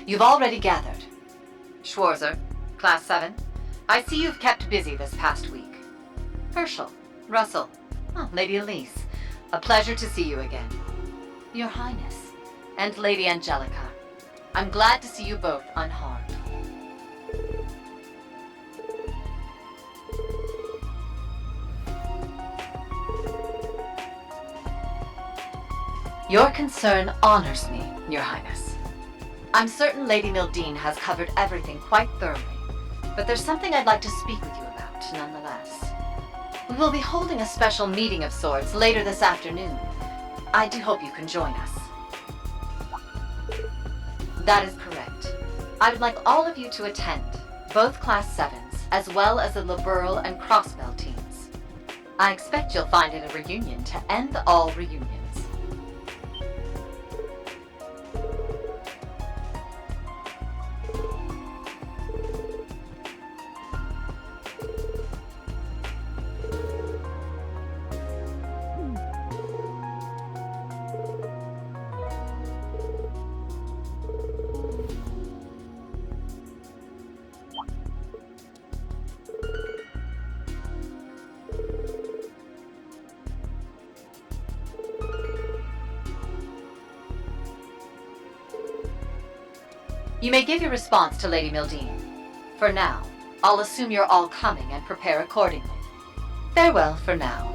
you've already gathered. Schwarzer, Class 7, I see you've kept busy this past week. Herschel, Russell, Lady Elise, a pleasure to see you again. Your Highness, and Lady Angelica, I'm glad to see you both unharmed. Your concern honors me, Your Highness. I'm certain Lady Mildine has covered everything quite thoroughly, but there's something I'd like to speak with you about, nonetheless. We will be holding a special meeting of sorts later this afternoon. I do hope you can join us. That is correct. I would like all of you to attend, both Class 7s, as well as the Liberl and Crossbell teams. I expect you'll find it a reunion to end all reunions. You may give your response to Lady Mildine. For now, I'll assume you're all coming and prepare accordingly. Farewell for now.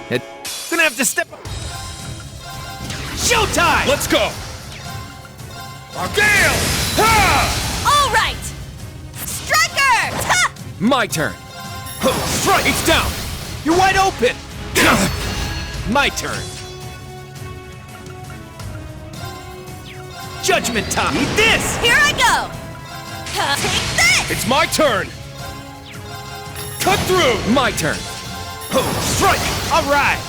Gonna have to step up. Showtime! Let's go! Gale! Ha! All right! Striker! Ha! My turn. Strike! It's down! You're wide open! My turn. Judgment time! Eat this! Here I go! Take this! It's my turn! Cut through! My turn. Strike! All right!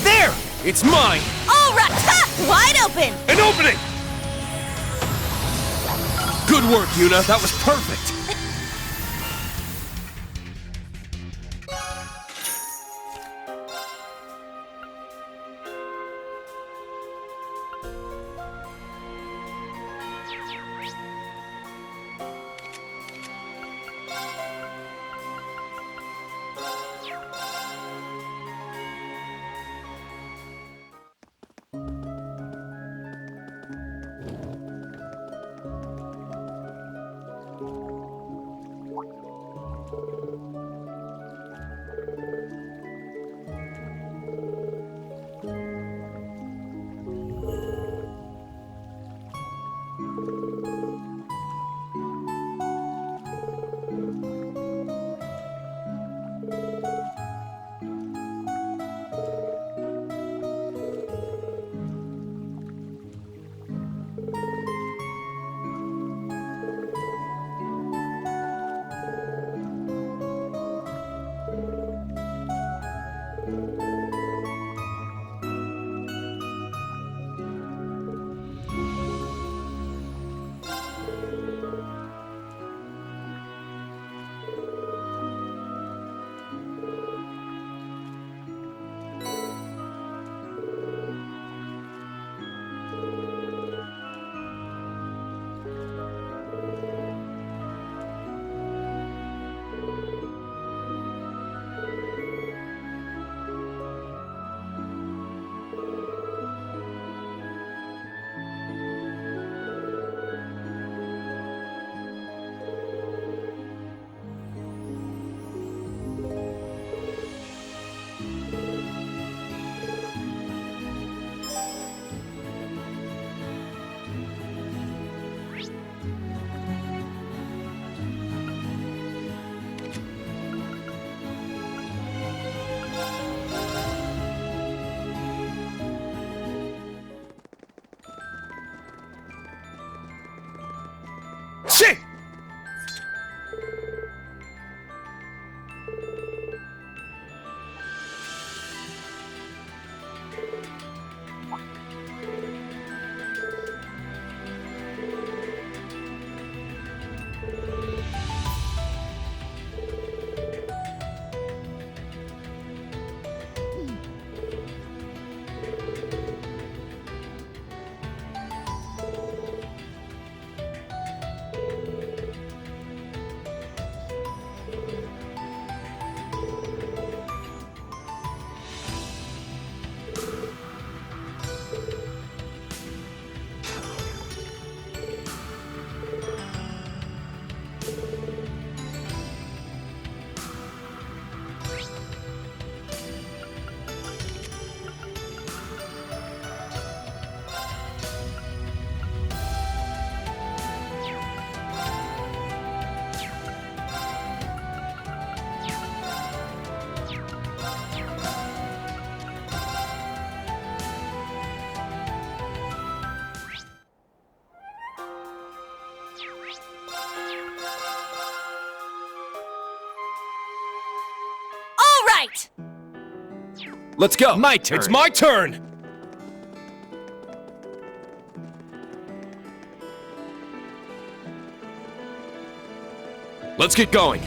There! It's mine! All right! Ha! Wide open! An opening! Good work, Yuna. That was perfect. Shit! All right! Let's go. My turn. It's my turn! Let's get going.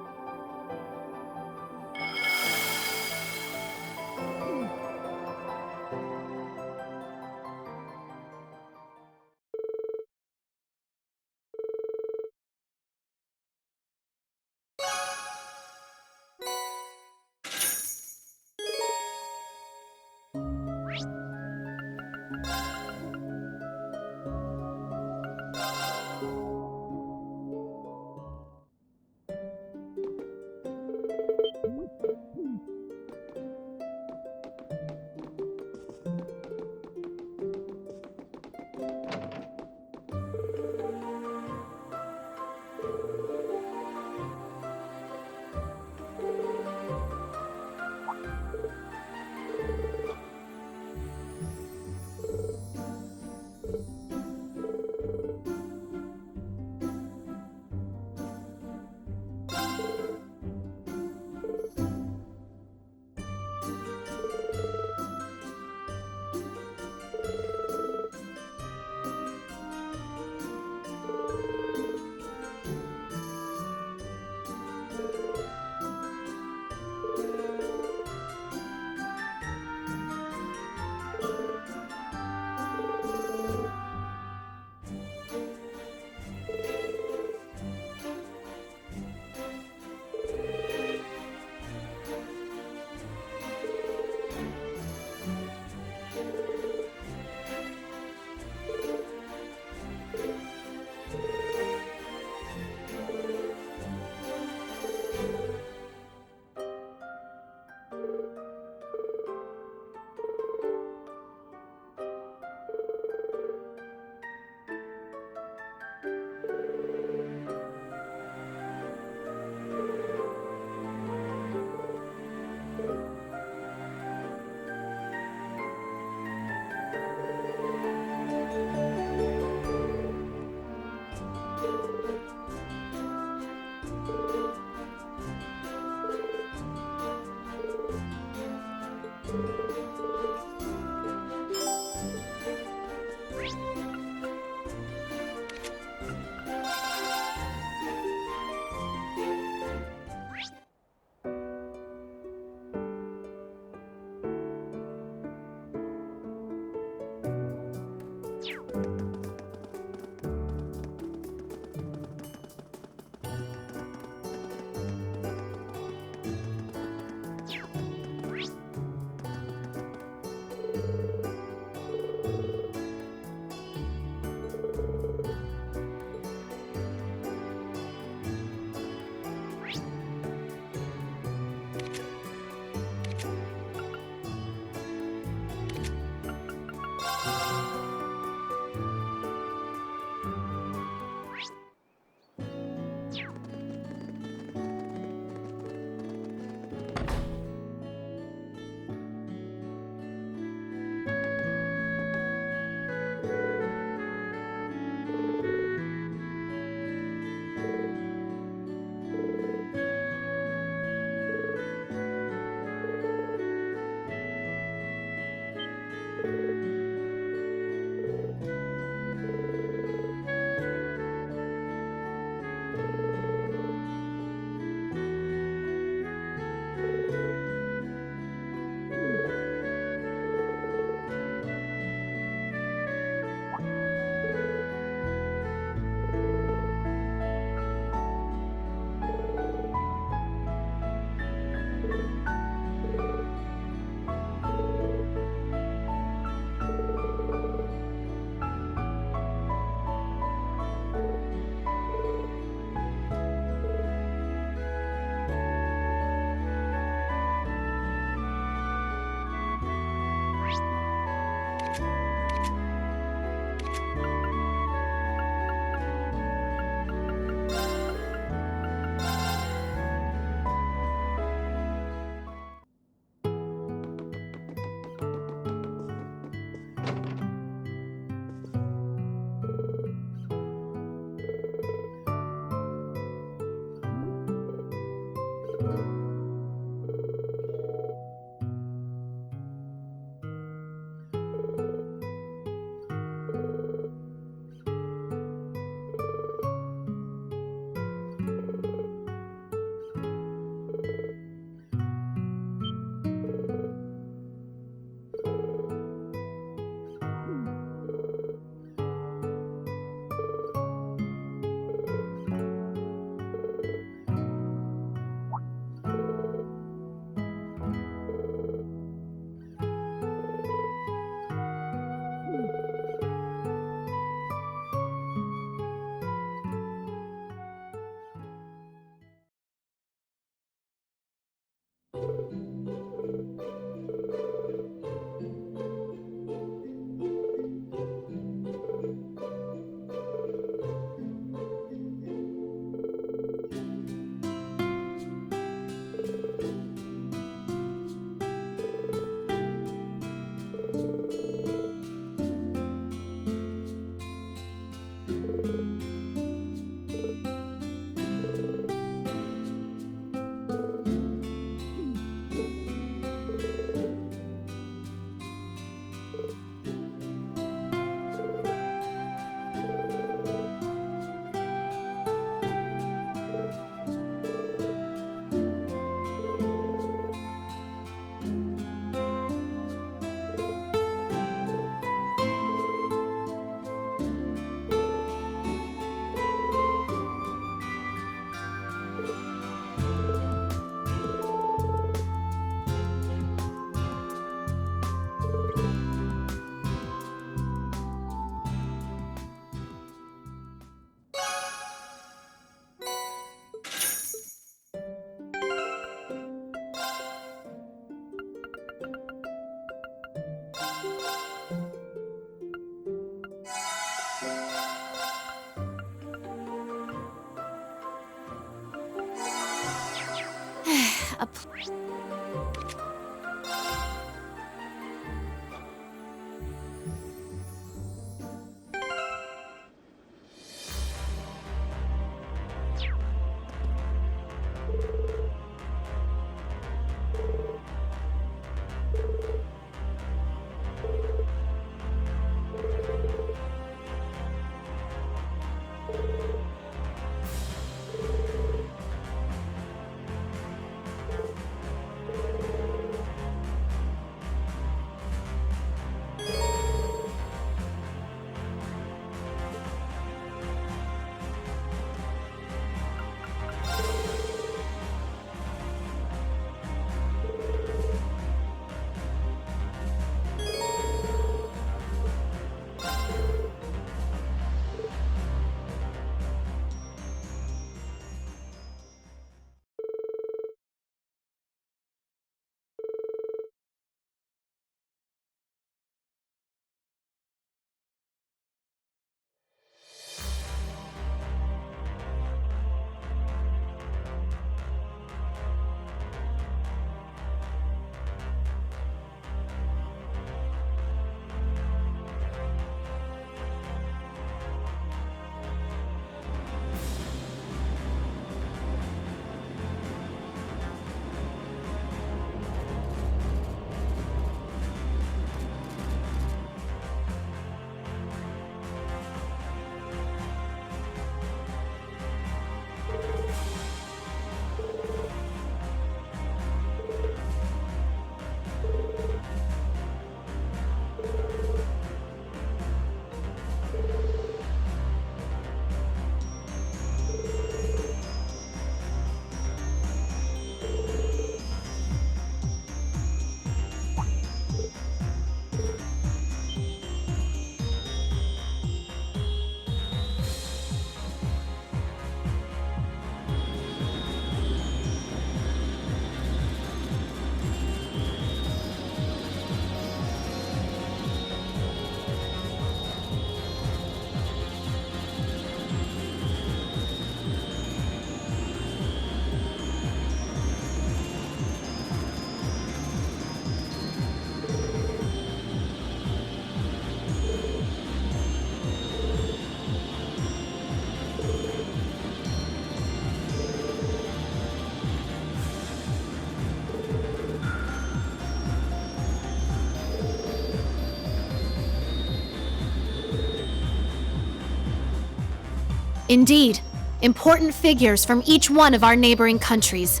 Indeed, important figures from each one of our neighboring countries.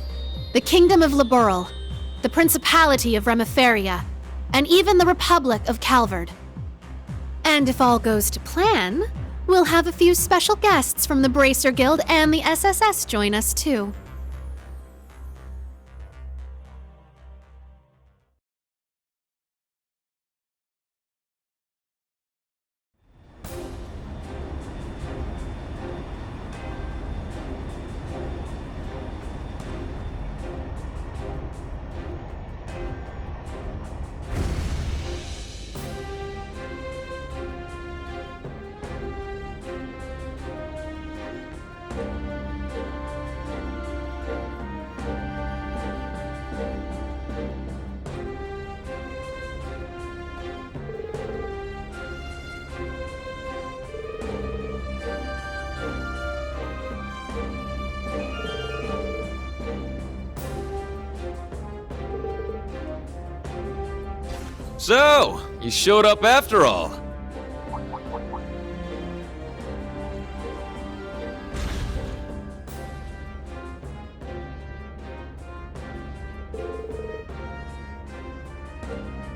The Kingdom of Laboral, the Principality of Remiferia, and even the Republic of Calvard. And if all goes to plan, we'll have a few special guests from the Bracer Guild and the SSS join us too. So, you showed up after all.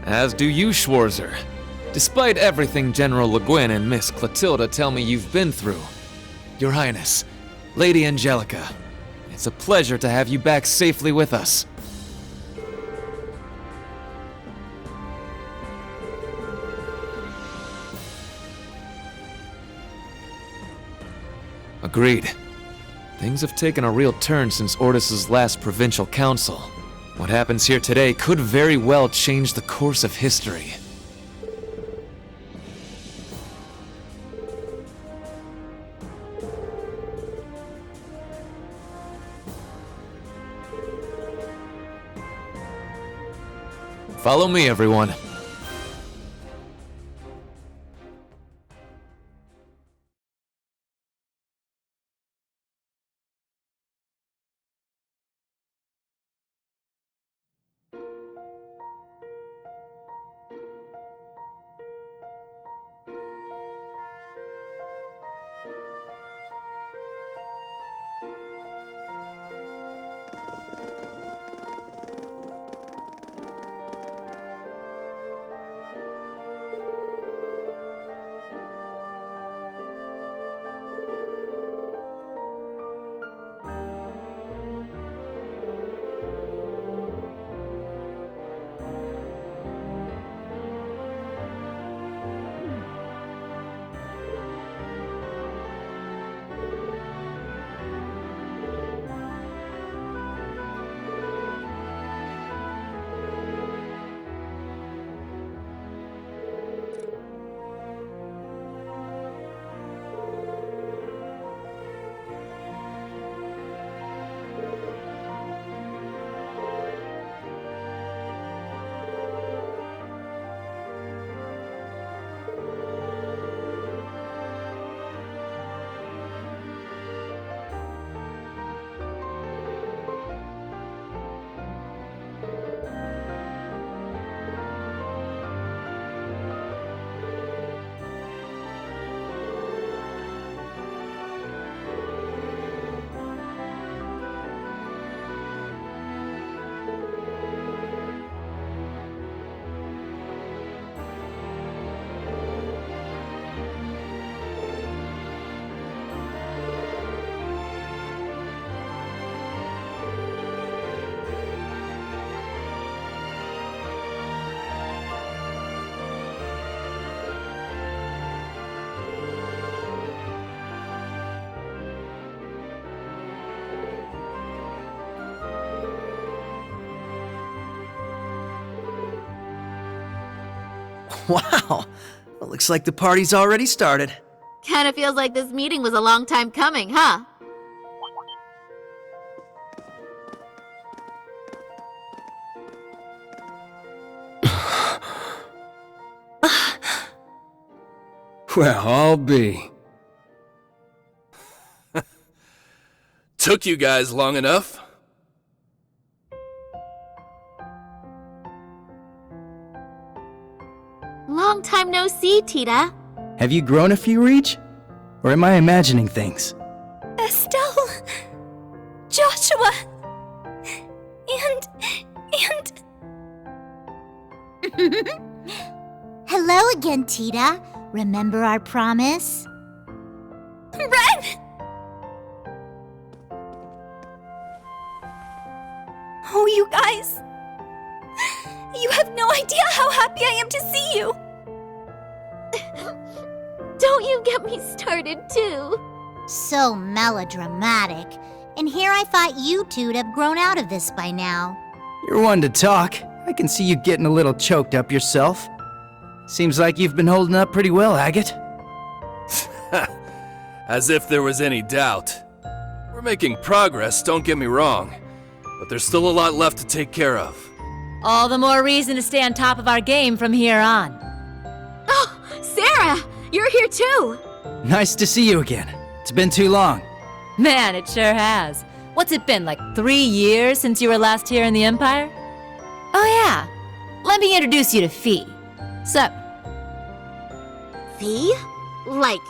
As do you, Schwarzer. Despite everything General Le Guin and Miss Clotilda tell me you've been through. Your Highness, Lady Angelica, it's a pleasure to have you back safely with us. Agreed. Things have taken a real turn since Ordis's last provincial council. What happens here today could very well change the course of history. Follow me, everyone. Wow, well, looks like the party's already started. Kinda feels like this meeting was a long time coming, huh? Well, I'll be. Took you guys long enough. Long time no see, Tita. Have you grown a few reach? Or am I imagining things? Estelle, Joshua, and... Hello again, Tita. Remember our promise? Ren! Oh, you guys. You have no idea how happy I am to see you. Don't you get me started, too. So melodramatic. And here I thought you two'd have grown out of this by now. You're one to talk. I can see you getting a little choked up yourself. Seems like you've been holding up pretty well, Agate. As if there was any doubt. We're making progress, don't get me wrong. But there's still a lot left to take care of. All the more reason to stay on top of our game from here on. Oh, Sarah! You're here, too! Nice to see you again. It's been too long. Man, it sure has. What's it been, like 3 years since you were last here in the Empire? Oh yeah, let me introduce you to Fee. So, Fee? Like,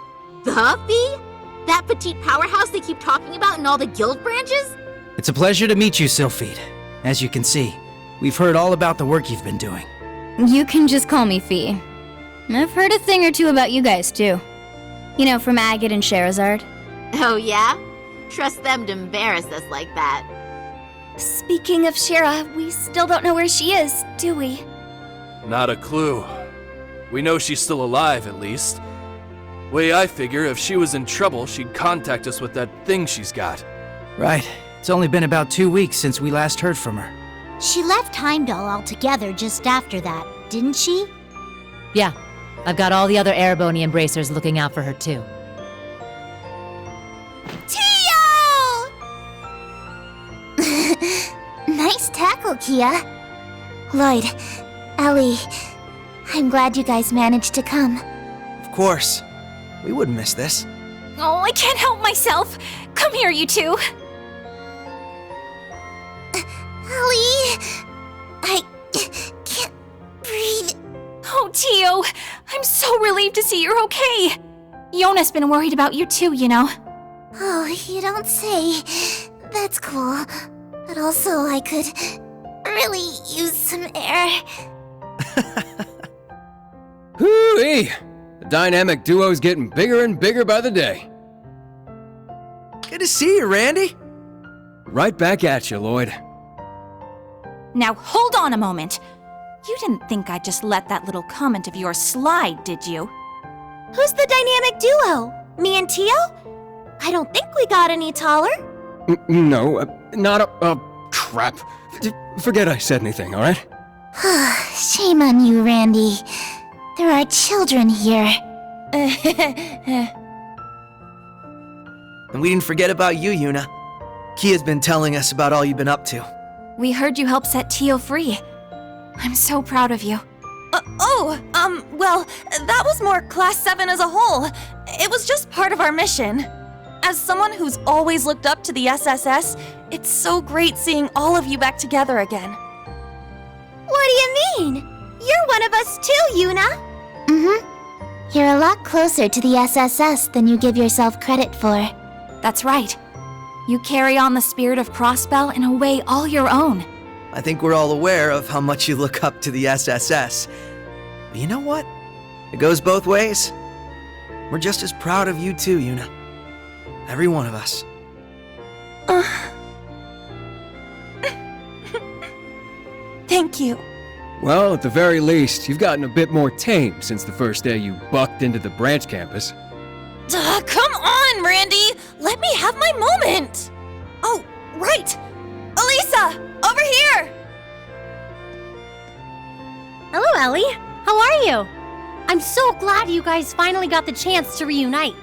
the Fee? That petite powerhouse they keep talking about in all the guild branches? It's a pleasure to meet you, Sylphide. As you can see, we've heard all about the work you've been doing. You can just call me Fee. I've heard a thing or two about you guys, too. You know, from Agate and Sherazard. Oh, yeah? Trust them to embarrass us like that. Speaking of Shera, we still don't know where she is, do we? Not a clue. We know she's still alive, at least. Way I figure, if she was in trouble, she'd contact us with that thing she's got. Right. It's only been about 2 weeks since we last heard from her. She left Heimdall altogether just after that, didn't she? yeah, I've got all the other Erebony Embracers looking out for her too. Tio! Nice tackle, Kia. Lloyd, Ellie, I'm glad you guys managed to come. Of course. We wouldn't miss this. Oh, I can't help myself. Come here, you two. Ellie, I can't breathe. Oh, Tio, I'm so relieved to see you're okay. Yona's been worried about you too, you know. Oh, you don't say. That's cool. But also, I could really use some air. Hoo-wee! The dynamic duo's getting bigger and bigger by the day. Good to see you, Randy. Right back at you, Lloyd. Now hold on a moment. You didn't think I'd just let that little comment of yours slide, did you? Who's the dynamic duo? Me and Tio? I don't think we got any taller. No, not a... crap. Forget I said anything, alright? Shame on you, Randy. There are children here. And we didn't forget about you, Yuna. Kia's been telling us about all you've been up to. We heard you helped set Tio free. I'm so proud of you. Well, that was more Class 7 as a whole. It was just part of our mission. As someone who's always looked up to the SSS, it's so great seeing all of you back together again. What do you mean? You're one of us too, Yuna. Mm-hmm. You're a lot closer to the SSS than you give yourself credit for. That's right. You carry on the spirit of Crossbell in a way all your own. I think we're all aware of how much you look up to the SSS. But you know what? It goes both ways. We're just as proud of you too, Yuna. Every one of us. Thank you. Well, at the very least, you've gotten a bit more tame since the first day you bucked into the branch campus. Come on, Randy! Let me have my moment! Oh, right! Elisa! Over here! Hello, Ellie. How are you? I'm so glad you guys finally got the chance to reunite.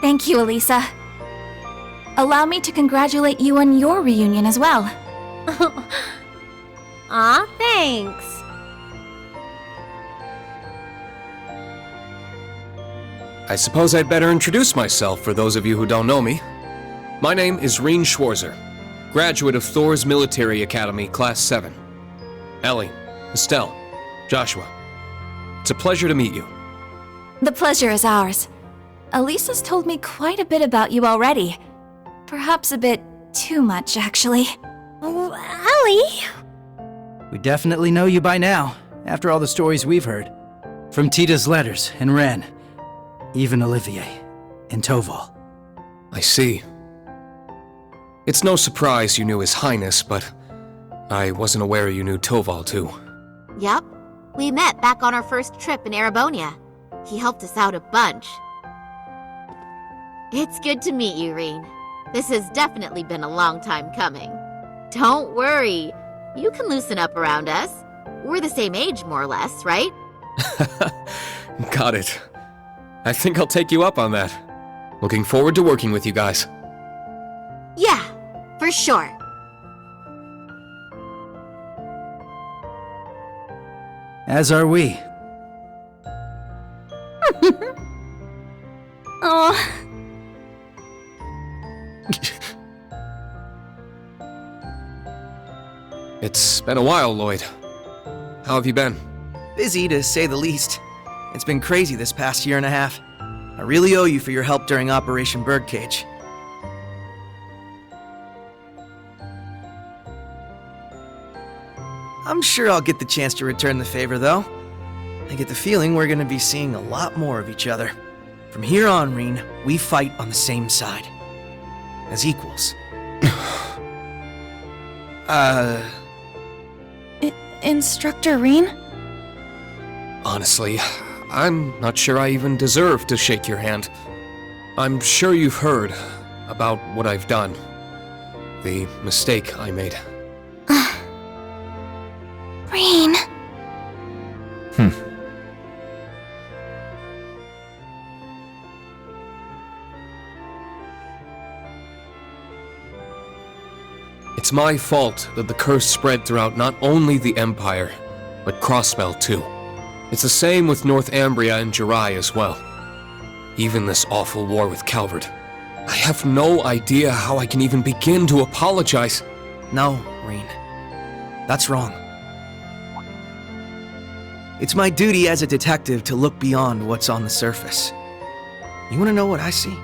Thank you, Elisa. Allow me to congratulate you on your reunion as well. Aw, thanks. I suppose I'd better introduce myself for those of you who don't know me. My name is Rean Schwarzer, graduate of Thor's Military Academy, Class 7. Ellie, Estelle, Joshua. It's a pleasure to meet you. The pleasure is ours. Elise has told me quite a bit about you already. Perhaps a bit too much, actually. Oh, Allie! We definitely know you by now, after all the stories we've heard. From Tita's letters and Ren, even Olivier and Toval. I see. It's no surprise you knew His Highness, but I wasn't aware you knew Toval too. Yep. We met back on our first trip in Erebonia. He helped us out a bunch. It's good to meet you, Reen. This has definitely been a long time coming. Don't worry. You can loosen up around us. We're the same age, more or less, right? Got it. I think I'll take you up on that. Looking forward to working with you guys. Yeah, for sure. As are we. Oh, It's been a while, Lloyd. How have you been? Busy, to say the least. It's been crazy this past year and a half. I really owe you for your help during Operation Birdcage. I'm sure I'll get the chance to return the favor, though. I get the feeling we're gonna be seeing a lot more of each other. From here on, Reen, we fight on the same side. As equals. Instructor Reen? Honestly, I'm not sure I even deserve to shake your hand. I'm sure you've heard about what I've done. The mistake I made. Reen. It's my fault that the curse spread throughout not only the Empire, but Crossbell too. It's the same with Northumbria and Jirai as well. Even this awful war with Calvard. I have no idea how I can even begin to apologize. No, Reen. That's wrong. It's my duty as a detective to look beyond what's on the surface. You want to know what I see?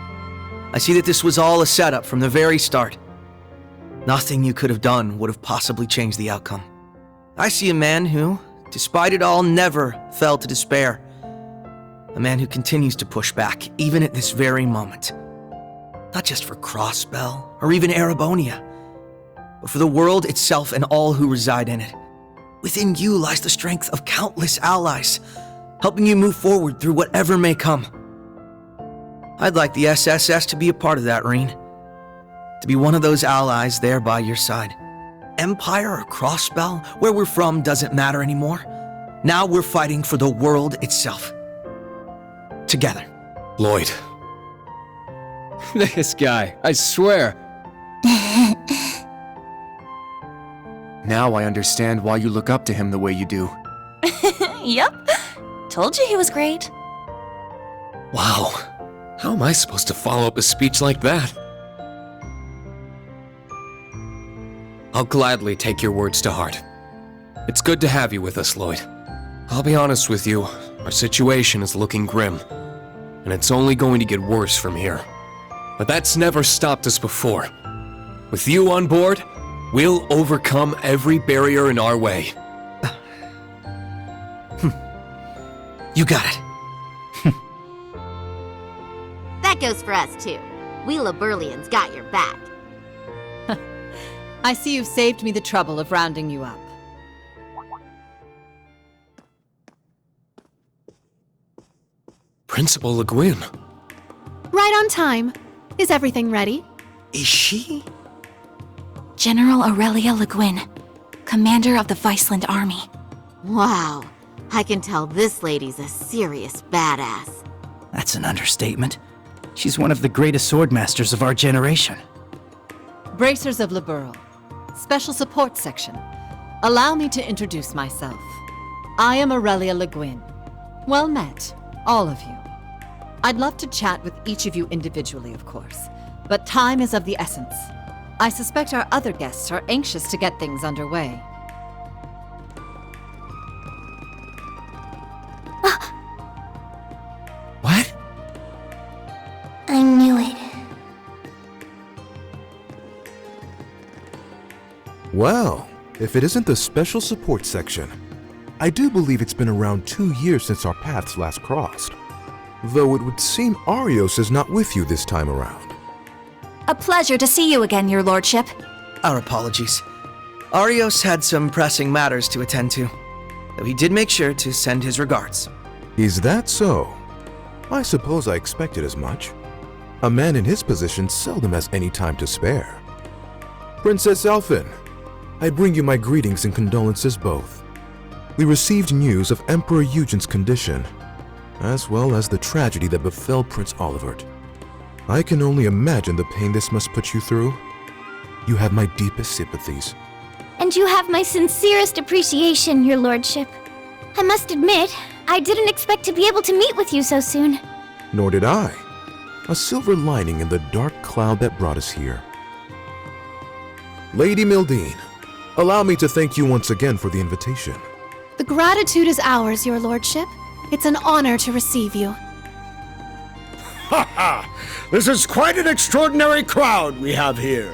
I see that this was all a setup from the very start. Nothing you could have done would have possibly changed the outcome. I see a man who, despite it all, never fell to despair. A man who continues to push back, even at this very moment. Not just for Crossbell, or even Erebonia, but for the world itself and all who reside in it. Within you lies the strength of countless allies, helping you move forward through whatever may come. I'd like the SSS to be a part of that, Reen. To be one of those allies there by your side. Empire or Crossbell, where we're from doesn't matter anymore. Now we're fighting for the world itself. Together. Lloyd. This guy, I swear. Now I understand why you look up to him the way you do. Yep. Told you he was great. Wow. How am I supposed to follow up a speech like that? I'll gladly take your words to heart. It's good to have you with us, Lloyd. I'll be honest with you, our situation is looking grim, and it's only going to get worse from here. But that's never stopped us before. With you on board, we'll overcome every barrier in our way. You got it. That goes for us, too. We Laburlians got your back. I see you've saved me the trouble of rounding you up. Principal Le Guin. Right on time. Is everything ready? Is she? General Aurelia Le Guin, commander of the Viceland Army. Wow. I can tell this lady's a serious badass. That's an understatement. She's one of the greatest swordmasters of our generation. Bracers of Liberl. Special Support Section. Allow me to introduce myself. I am Aurelia Le Guin. Well met, all of you. I'd love to chat with each of you individually, of course, but time is of the essence. I suspect our other guests are anxious to get things underway. What? I knew it. Well, if it isn't the Special Support Section, I do believe it's been around 2 years since our paths last crossed. Though it would seem Arios is not with you this time around. A pleasure to see you again, Your Lordship. Our apologies. Arios had some pressing matters to attend to, though he did make sure to send his regards. Is that so? I suppose I expected as much. A man in his position seldom has any time to spare. Princess Elphin, I bring you my greetings and condolences both. We received news of Emperor Eugen's condition, as well as the tragedy that befell Prince Olivert. I can only imagine the pain this must put you through. You have my deepest sympathies. And you have my sincerest appreciation, Your Lordship. I must admit, I didn't expect to be able to meet with you so soon. Nor did I. A silver lining in the dark cloud that brought us here. Lady Mildine, allow me to thank you once again for the invitation. The gratitude is ours, Your Lordship. It's an honor to receive you. Ha ha! This is quite an extraordinary crowd we have here.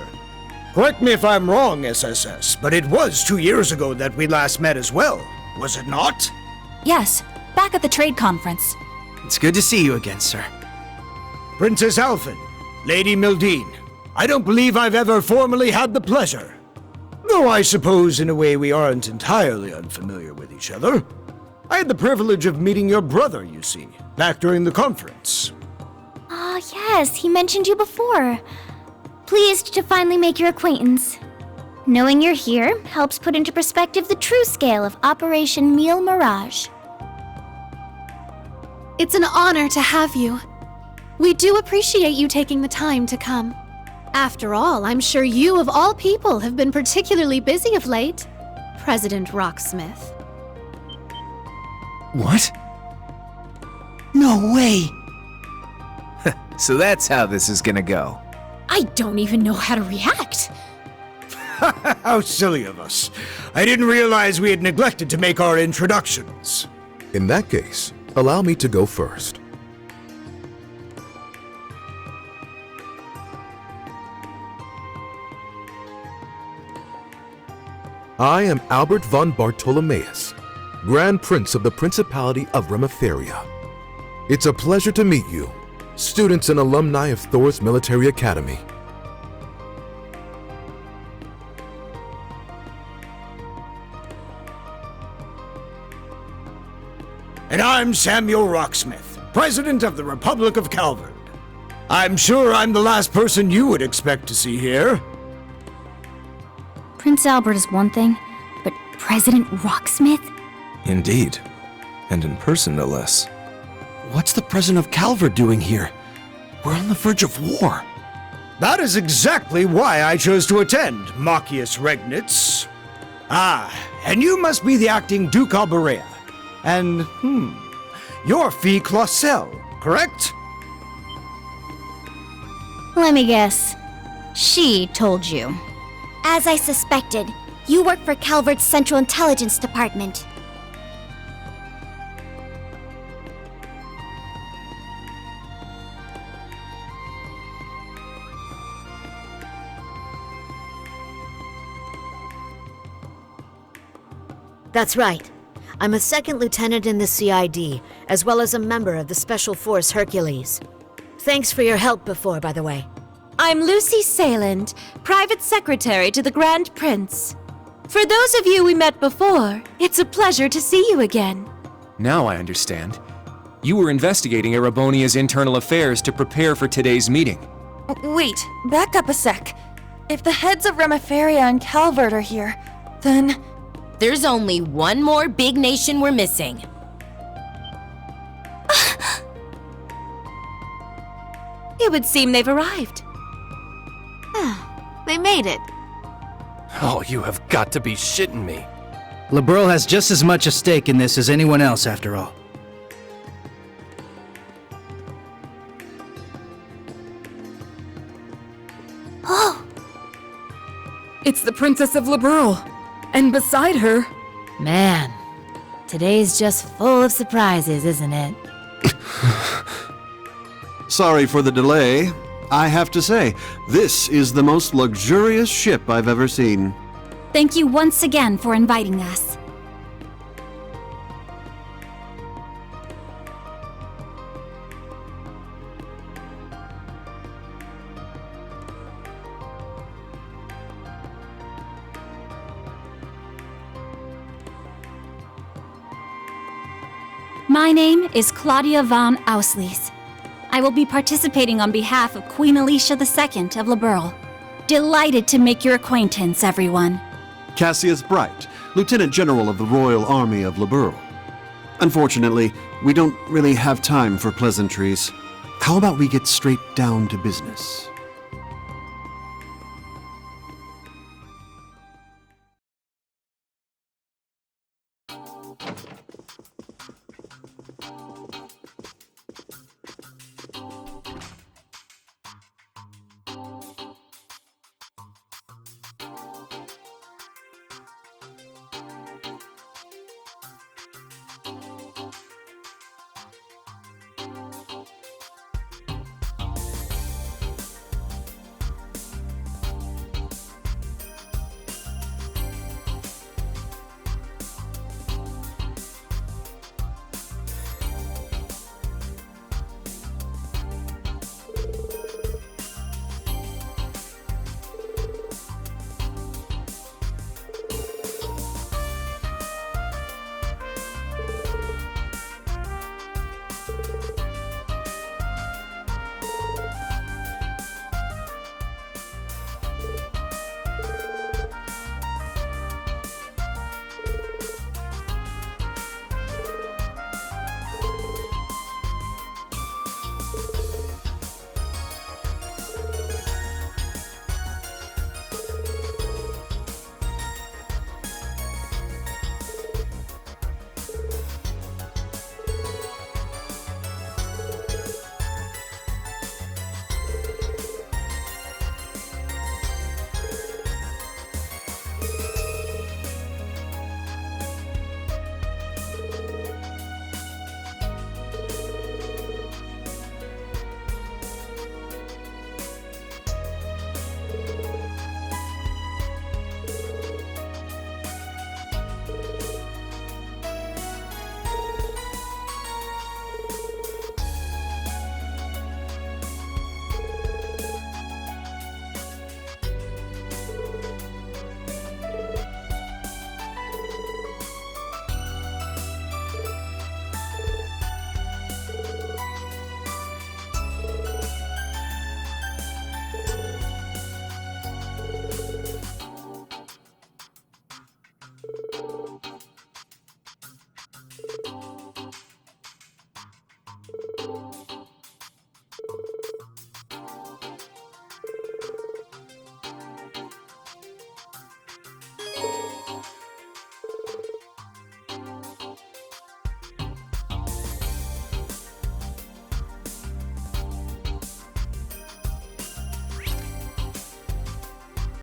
Correct me if I'm wrong, SSS, but it was 2 years ago that we last met as well, was it not? Yes, back at the trade conference. It's good to see you again, sir. Princess Elphin, Lady Mildine, I don't believe I've ever formally had the pleasure. Though I suppose in a way we aren't entirely unfamiliar with each other. I had the privilege of meeting your brother, you see, back during the conference. Ah, yes, he mentioned you before. Pleased to finally make your acquaintance. Knowing you're here helps put into perspective the true scale of Operation Meal Mirage. It's an honor to have you. We do appreciate you taking the time to come. After all, I'm sure you of all people have been particularly busy of late, President Rocksmith. What? No way! So that's how this is gonna go. I don't even know how to react. How silly of us. I didn't realize we had neglected to make our introductions. In that case, allow me to go first. I am Albert von Bartolomeus, Grand Prince of the Principality of Remiferia. It's a pleasure to meet you, students and alumni of Thors Military Academy. And I'm Samuel Rocksmith, President of the Republic of Calvard. I'm sure I'm the last person you would expect to see here. Prince Albert is one thing, but President Rocksmith? Indeed. And in person, no less. What's the President of Calvard doing here? We're on the verge of war. That is exactly why I chose to attend, Machias Regnitz. Ah, and you must be the acting Duke Alberea. And, you're Fee Clausel, correct? Let me guess. She told you. As I suspected, you work for Calvard's Central Intelligence Department. That's right. I'm a second lieutenant in the CID, as well as a member of the Special Force Hercules. Thanks for your help before, by the way. I'm Lucy Sayland, Private Secretary to the Grand Prince. For those of you we met before, it's a pleasure to see you again. Now I understand. You were investigating Erebonia's internal affairs to prepare for today's meeting. Wait, back up a sec. If the heads of Remiferia and Calvard are here, then... There's only one more big nation we're missing. It would seem they've arrived. They made it. Oh, you have got to be shitting me. Liberl has just as much a stake in this as anyone else, after all. Oh! It's the Princess of Liberl. And beside her... Man, today's just full of surprises, isn't it? Sorry for the delay. I have to say, this is the most luxurious ship I've ever seen. Thank you once again for inviting us. My name is Claudia von Auslies. I will be participating on behalf of Queen Alicia II of Liberl. Delighted to make your acquaintance, everyone. Cassius Bright, Lieutenant General of the Royal Army of Liberl. Unfortunately, we don't really have time for pleasantries. How about we get straight down to business?